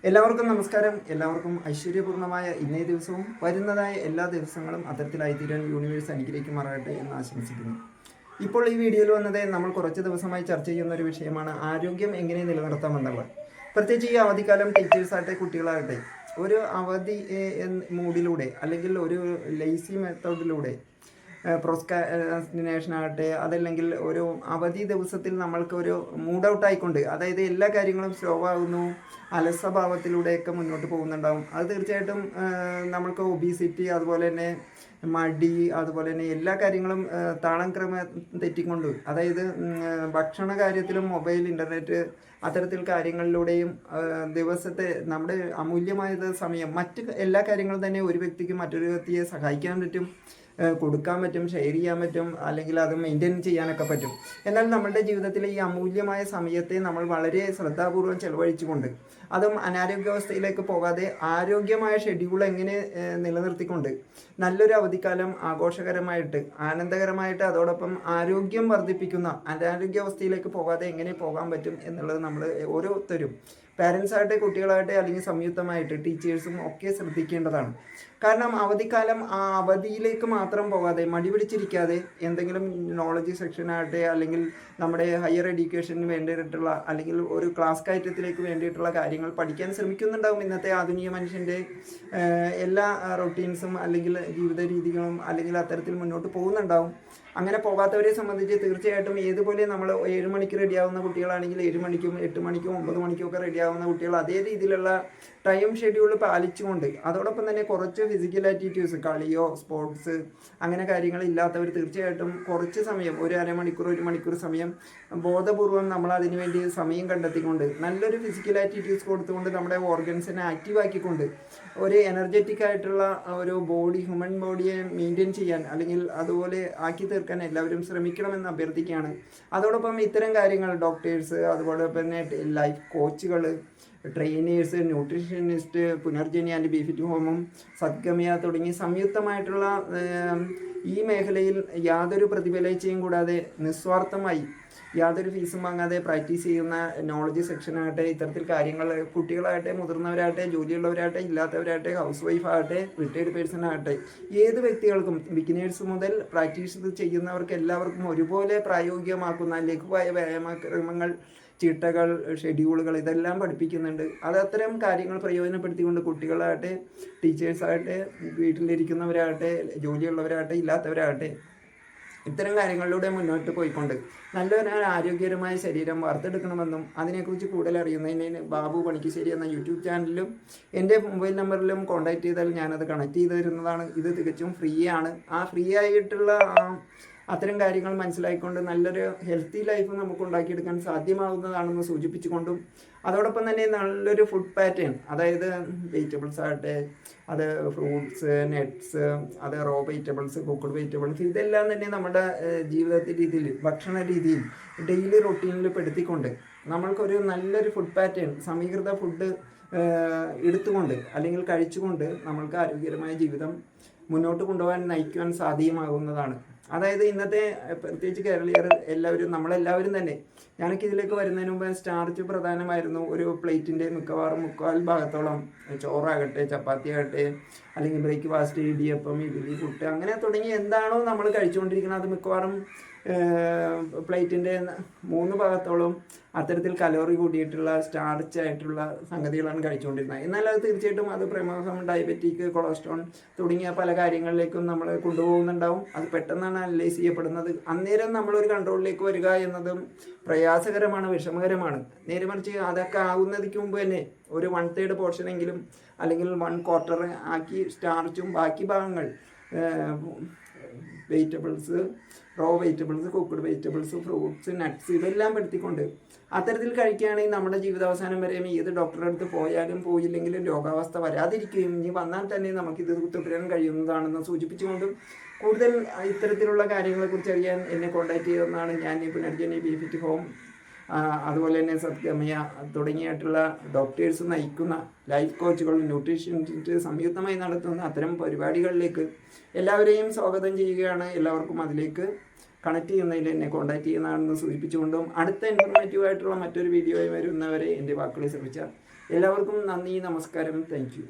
എല്ലാവർക്കും നമസ്കാരം. എല്ലാവർക്കും ഐശ്വര്യപൂർണ്ണമായ ഇന്നേ ദിവസവും വരുന്നതായ എല്ലാ ദിവസങ്ങളും അത്തരത്തിലായിത്തീരാൻ യൂണിവേഴ്സ് അനുഗ്രഹിക്കുമാറാകട്ടെ എന്ന് ആശംസിക്കുന്നു. ഇപ്പോൾ ഈ വീഡിയോയിൽ വന്നത് നമ്മൾ കുറച്ച് ദിവസമായി ചർച്ച ചെയ്യുന്ന ഒരു വിഷയമാണ് ആരോഗ്യം എങ്ങനെ നിലനിർത്താമെന്നുള്ളത്. പ്രത്യേകിച്ച് ഈ അവധിക്കാലം ടീച്ചേഴ്സാകട്ടെ കുട്ടികളാകട്ടെ ഒരു അവധി മൂഡിലൂടെ അല്ലെങ്കിൽ ഒരു ലേസി മെത്തേഡിലൂടെ പ്രോസ്കാസ്റ്റിനേഷൻ ആകട്ടെ അതല്ലെങ്കിൽ ഒരു അവധി ദിവസത്തിൽ നമ്മൾക്കൊരു മൂഡ് ഔട്ട് ആയിക്കൊണ്ട് അതായത് എല്ലാ കാര്യങ്ങളും സ്ലോ ആകുന്നു, അലസഭാവത്തിലൂടെയൊക്കെ മുന്നോട്ട് പോകുന്നുണ്ടാവും. അത് തീർച്ചയായിട്ടും നമ്മൾക്ക് ഒബീസിറ്റി, അതുപോലെ തന്നെ മടി, അതുപോലെ തന്നെ എല്ലാ കാര്യങ്ങളും താളം ക്രമം തെറ്റിക്കൊണ്ട് അതായത് ഭക്ഷണ കാര്യത്തിലും മൊബൈൽ, ഇൻ്റർനെറ്റ് അത്തരത്തിൽ കാര്യങ്ങളിലൂടെയും ദിവസത്തെ നമ്മുടെ അമൂല്യമായ സമയം മറ്റ് എല്ലാ കാര്യങ്ങളും തന്നെ ഒരു വ്യക്തിക്ക് മറ്റൊരു വ്യക്തിയെ സഹായിക്കാൻ പറ്റും, കൊടുക്കാൻ പറ്റും, ഷെയർ ചെയ്യാൻ പറ്റും, അല്ലെങ്കിൽ അത് മെയിൻറ്റെയിൻ ചെയ്യാനൊക്കെ പറ്റും. എന്നാൽ നമ്മുടെ ജീവിതത്തിലെ ഈ അമൂല്യമായ സമയത്തെ നമ്മൾ വളരെ ശ്രദ്ധാപൂർവം ചെലവഴിച്ചുകൊണ്ട് അതും അനാരോഗ്യാവസ്ഥയിലേക്ക് പോകാതെ ആരോഗ്യമായ ഷെഡ്യൂൾ എങ്ങനെ നിലനിർത്തിക്കൊണ്ട് നല്ലൊരു അവധിക്കാലം ആഘോഷകരമായിട്ട് ആനന്ദകരമായിട്ട് അതോടൊപ്പം ആരോഗ്യം വർദ്ധിപ്പിക്കുന്ന അനാരോഗ്യാവസ്ഥയിലേക്ക് പോകാതെ എങ്ങനെ പോകാൻ പറ്റും എന്നുള്ളത് നമ്മൾ ഓരോരുത്തരും പാരൻസ് ആകട്ടെ കുട്ടികളാകട്ടെ അല്ലെങ്കിൽ സംയുക്തമായിട്ട് ടീച്ചേഴ്സും ഒക്കെ ശ്രദ്ധിക്കേണ്ടതാണ്. കാരണം അവധിക്കാലം ആ അവധിയിലേക്ക് മാത്രം പോകാതെ മടി പിടിച്ചിരിക്കാതെ എന്തെങ്കിലും നോളജ് സെക്ഷനാകട്ടെ അല്ലെങ്കിൽ നമ്മുടെ ഹയർ എഡ്യൂക്കേഷന് വേണ്ടിയിട്ടുള്ള അല്ലെങ്കിൽ ഒരു ക്ലാസ് കയറ്റത്തിലേക്ക് വേണ്ടിയിട്ടുള്ള കാര്യങ്ങൾ പഠിക്കാൻ ശ്രമിക്കുന്നുണ്ടാവും ഇന്നത്തെ ആധുനിക മനുഷ്യൻ്റെ എല്ലാ റൊട്ടീൻസും അല്ലെങ്കിൽ ജീവിത രീതികളും അല്ലെങ്കിൽ അത്തരത്തിൽ മുന്നോട്ട് പോകുന്നുണ്ടാവും. അങ്ങനെ പോകാത്തവരെ സംബന്ധിച്ച് തീർച്ചയായിട്ടും ഏതുപോലെ നമ്മൾ 7 മണിക്ക് റെഡിയാവുന്ന കുട്ടികളാണെങ്കിൽ 7 മണിക്കും 8 മണിക്കും 9 മണിക്കും ഒക്കെ റെഡിയാവുന്ന കുട്ടികൾ അതേ രീതിയിലുള്ള ടൈം ഷെഡ്യൂൾ പാലിച്ചുകൊണ്ട് അതോടൊപ്പം തന്നെ കുറച്ച് ഫിസിക്കൽ ആക്ടിവിറ്റീസ്, കളിയോ സ്പോർട്സ് അങ്ങനെ കാര്യങ്ങളില്ലാത്തവർ തീർച്ചയായിട്ടും കുറച്ച് സമയം ഒരു അരമണിക്കൂർ 1 മണിക്കൂർ സമയം ബോധപൂർവം നമ്മൾ അതിനുവേണ്ടി സമയം കണ്ടെത്തിക്കൊണ്ട് നല്ലൊരു ഫിസിക്കൽ ആക്ടിവിറ്റീസ് കൊടുത്തുകൊണ്ട് നമ്മുടെ ഓർഗൻസിനെ ആക്റ്റീവ് ആക്കിക്കൊണ്ട് ഒരു എനർജറ്റിക് ആയിട്ടുള്ള ഒരു ബോഡി, ഹ്യൂമൻ ബോഡിയെ മെയിൻറ്റെയിൻ ചെയ്യാൻ അല്ലെങ്കിൽ അതുപോലെ ആക്കി തീർക്കാൻ എല്ലാവരും ശ്രമിക്കണമെന്ന് അഭ്യർത്ഥിക്കുകയാണ്. അതോടൊപ്പം ഇത്തരം കാര്യങ്ങൾ ഡോക്ടേഴ്സ്, അതുപോലെ തന്നെ ലൈഫ് കോച്ചുകൾ, trainers, nutritionist, Punarjani and befit ഹോമും സദ്ഗമയ തുടങ്ങി സംയുക്തമായിട്ടുള്ള ഈ മേഖലയിൽ യാതൊരു പ്രതിഫലേച്ഛയും കൂടാതെ നിസ്വാർത്ഥമായി യാതൊരു ഫീസും വാങ്ങാതെ പ്രാക്ടീസ് ചെയ്യുന്ന നോളജ് സെക്ഷനാകട്ടെ ഇത്തരത്തിൽ കാര്യങ്ങൾ കുട്ടികളാകട്ടെ മുതിർന്നവരാകട്ടെ ജോലിയുള്ളവരാകട്ടെ ഇല്ലാത്തവരാകട്ടെ ഹൗസ് വൈഫ് ആകട്ടെ റിട്ടയർഡ് പേഴ്സൺ ആകട്ടെ ഏത് വ്യക്തികൾക്കും ബിഗിനേഴ്സ് മുതൽ പ്രാക്ടീസ് ചെയ്യുന്നവർക്ക് എല്ലാവർക്കും ഒരുപോലെ പ്രായോഗികമാക്കുന്ന ലഘുവായ വ്യായാമക്രമങ്ങൾ, ചിട്ടകൾ, ഷെഡ്യൂളുകൾ ഇതെല്ലാം പഠിപ്പിക്കുന്നുണ്ട്. അത് അത്തരം കാര്യങ്ങൾ പ്രയോജനപ്പെടുത്തിക്കൊണ്ട് കുട്ടികളാകട്ടെ ടീച്ചേഴ്സാകട്ടെ വീട്ടിലിരിക്കുന്നവരാകട്ടെ ജോലിയുള്ളവരാകട്ടെ ഇല്ലാത്തവരാകട്ടെ ഇത്തരം കാര്യങ്ങളിലൂടെ മുന്നോട്ട് പോയിക്കൊണ്ട് നല്ലൊരു ആരോഗ്യകരമായ ശരീരം വാർത്തെടുക്കണമെന്നും അതിനെക്കുറിച്ച് കൂടുതൽ അറിയുന്നതിന് ബാബു പണിക്കശ്ശേരി എന്ന യൂട്യൂബ് ചാനലിലും എൻ്റെ മൊബൈൽ നമ്പറിലും കോൺടാക്ട് ചെയ്താൽ ഞാനത് കണക്ട് ചെയ്ത് തരുന്നതാണ്. ഇത് തികച്ചും ഫ്രീ ആണ്. ആ ഫ്രീ ആയിട്ടുള്ള അത്തരം കാര്യങ്ങൾ മനസ്സിലാക്കിക്കൊണ്ട് നല്ലൊരു ഹെൽത്തി ലൈഫ് നമുക്ക് ഉണ്ടാക്കിയെടുക്കാൻ സാധ്യമാകുന്നതാണെന്ന് സൂചിപ്പിച്ചുകൊണ്ടും അതോടൊപ്പം തന്നെ നല്ലൊരു ഫുഡ് പാറ്റേൺ, അതായത് വെജിറ്റബിൾസ് ആകട്ടെ, അത് ഫ്രൂട്ട്സ്, നട്ട്സ്, അത് റോ വെജിറ്റബിൾസ്, കുക്ക്ഡ് വെജിറ്റബിൾസ് ഇതെല്ലാം തന്നെ നമ്മുടെ ജീവിതത്തെ രീതിയിൽ ഭക്ഷണ രീതിയിൽ ഡെയിലി റൊട്ടീനിൽ പെടുത്തിക്കൊണ്ട് നമ്മൾക്കൊരു നല്ലൊരു ഫുഡ് പാറ്റേൺ, സമീകൃത ഫുഡ് എടുത്തുകൊണ്ട് അല്ലെങ്കിൽ കഴിച്ചുകൊണ്ട് നമ്മൾക്ക് ആരോഗ്യകരമായ ജീവിതം മുന്നോട്ട് കൊണ്ടുപോകാൻ നയിക്കുവാൻ സാധ്യമാകുന്നതാണ്. അതായത് ഇന്നത്തെ പ്രത്യേകിച്ച് കേരളീയർ എല്ലാവരും നമ്മളെല്ലാവരും തന്നെ ഞാനൊക്കെ ഇതിലേക്ക് വരുന്നതിന് മുമ്പ് സ്റ്റാർച്ച് പ്രധാനമായിരുന്നു. ഒരു പ്ലേറ്റിൻ്റെ മിക്കവാറും 3/4 ഭാഗത്തോളം ചോറാകട്ടെ, ചപ്പാത്തി ആകട്ടെ, അല്ലെങ്കിൽ ബ്രേക്ക്ഫാസ്റ്റ്, ഇടിയപ്പം, ഇഡ്ഡലി, പുട്ട് അങ്ങനെ തുടങ്ങി എന്താണോ നമ്മൾ കഴിച്ചുകൊണ്ടിരിക്കുന്നത് അത് മിക്കവാറും പ്ലേറ്റിൻ്റെ 3 ഭാഗത്തോളം അത്തരത്തിൽ കലോറി കൂടിയിട്ടുള്ള സ്റ്റാർച്ച് ആയിട്ടുള്ള സംഗതികളാണ് കഴിച്ചുകൊണ്ടിരുന്നത്. എന്നാൽ അത് തീർച്ചയായിട്ടും അത് പ്രമേഹം, ഡയബറ്റിക്, കൊളസ്ട്രോൾ തുടങ്ങിയ പല കാര്യങ്ങളിലേക്കും നമ്മൾ കൊണ്ടുപോകുന്നുണ്ടാവും. അത് പെട്ടെന്നാണ് അനലൈസ് ചെയ്യപ്പെടുന്നത്. അന്നേരം നമ്മളൊരു കൺട്രോളിലേക്ക് വരിക എന്നതും പ്രയാസകരമാണ്, വിഷമകരമാണ്. നേരെ മറിച്ച് അതൊക്കെ ആകുന്നതിക്ക് മുമ്പ് തന്നെ ഒരു 1/3 പോർഷനെങ്കിലും അല്ലെങ്കിൽ 1/4 ആക്കി സ്റ്റാർച്ചും ബാക്കി ഭാഗങ്ങൾ vegetables, raw vegetables, cooked vegetables, fruits, nuts ഇതെല്ലാം പെടുത്തിക്കൊണ്ട് അത്തരത്തിൽ കഴിക്കുകയാണെങ്കിൽ നമ്മുടെ ജീവിതാവസാനം വരെ ഏത് ഡോക്ടറുടെ അടുത്ത് പോയാലും പോയില്ലെങ്കിലും രോഗാവസ്ഥ വരാതിരിക്കുകയും ഇനി വന്നാൽ തന്നെ നമുക്കിത് തുടരാൻ കഴിയുന്നതാണെന്ന് സൂചിപ്പിച്ചുകൊണ്ടും കൂടുതൽ ഇത്തരത്തിലുള്ള കാര്യങ്ങളെക്കുറിച്ച് അറിയാൻ എന്നെ കോൺടാക്ട് ചെയ്യുന്നതാണ്. ഞാൻ പുനർജനി ബിഫിറ്റ് ഹോം അതുപോലെ തന്നെ സദ്ഗമയ തുടങ്ങിയിട്ടുള്ള ഡോക്ടേഴ്സ് നയിക്കുന്ന ലൈഫ് കോച്ചുകൾ, ന്യൂട്രീഷനിസ്റ്റ് സംയുക്തമായി നടത്തുന്ന അത്തരം പരിപാടികളിലേക്ക് എല്ലാവരെയും സ്വാഗതം ചെയ്യുകയാണ്. എല്ലാവർക്കും അതിലേക്ക് കണക്ട് ചെയ്യുന്നതിൽ എന്നെ കോൺടാക്ട് ചെയ്യുന്നതാണെന്ന് സൂചിപ്പിച്ചുകൊണ്ടും അടുത്ത ഇൻഫോർമേറ്റീവ് ആയിട്ടുള്ള മറ്റൊരു വീഡിയോയിൽ വരുന്നവരെ എൻ്റെ വാക്കുകളെ ശ്രമിച്ചാൽ എല്ലാവർക്കും നന്ദി, നമസ്കാരം, താങ്ക് യു.